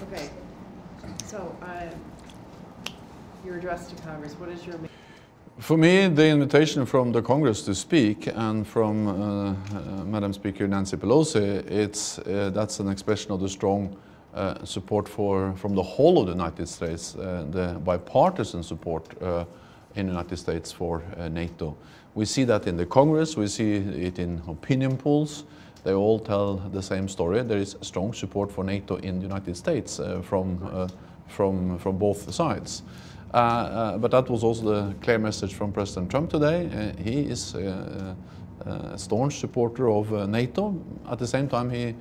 Okay. So, your address to Congress, what is your... For me, the invitation from the Congress to speak and from Madam Speaker Nancy Pelosi, that's an expression of the strong support from the whole of the United States, the bipartisan support in the United States for NATO. We see that in the Congress, we see it in opinion polls. They all tell the same story. There is strong support for NATO in the United States from both sides. But that was also the clear message from President Trump today. He is a staunch supporter of NATO. At the same time, he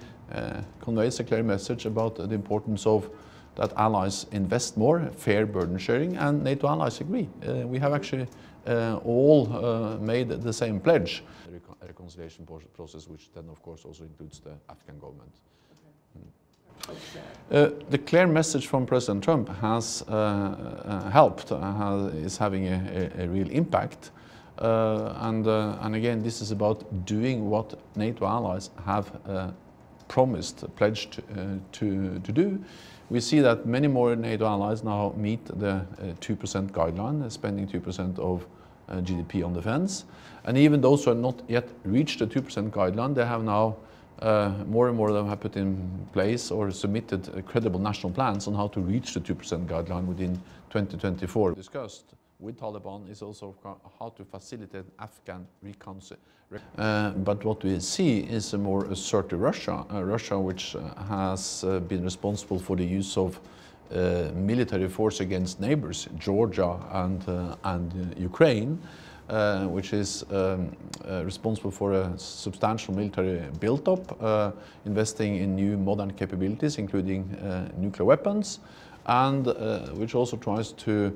conveys a clear message about the importance of that allies invest more, fair burden sharing, and NATO allies agree. We have actually all made the same pledge. The reconciliation process, which then of course also includes the Afghan government. The clear message from President Trump has helped, is having a real impact. And again, this is about doing what NATO allies have promised, pledged to do. We see that many more NATO allies now meet the 2% guideline, spending 2% of GDP on defense. And even those who have not yet reached the 2% guideline, they have now more and more of them have put in place or submitted credible national plans on how to reach the 2% guideline within 2024. Discussed with Taliban is also how to facilitate Afghan reconciliation. But what we see is a more assertive Russia, Russia which has been responsible for the use of military force against neighbors, Georgia and Ukraine, which is responsible for a substantial military build-up, investing in new modern capabilities, including nuclear weapons, and which also tries to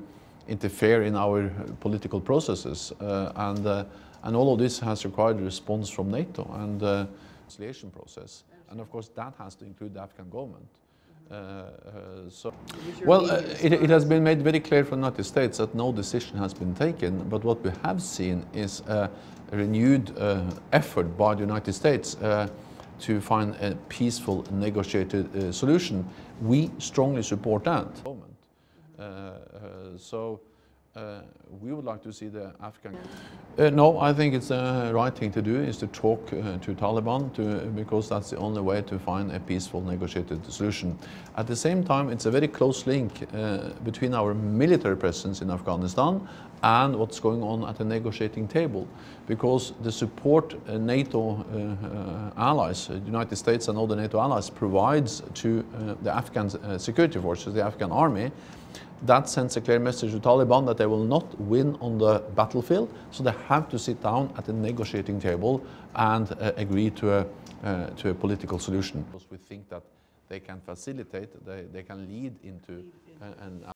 interfere in our political processes. And all of this has required a response from NATO and the reconciliation process. And of course, that has to include the Afghan government. It has been made very clear from the United States that no decision has been taken, but what we have seen is a renewed effort by the United States to find a peaceful, negotiated solution. We strongly support that. We would like to see the Afghan... No, I think it's the right thing to do is to talk to Taliban because that's the only way to find a peaceful negotiated solution. At the same time, it's a very close link between our military presence in Afghanistan and what's going on at the negotiating table, because the support NATO allies, the United States and all the NATO allies provides to the Afghan security forces, the Afghan army, that sends a clear message to Taliban that they will not win on the battlefield, so they have to sit down at the negotiating table and agree to a political solution. Because we think that they can facilitate, they can lead into an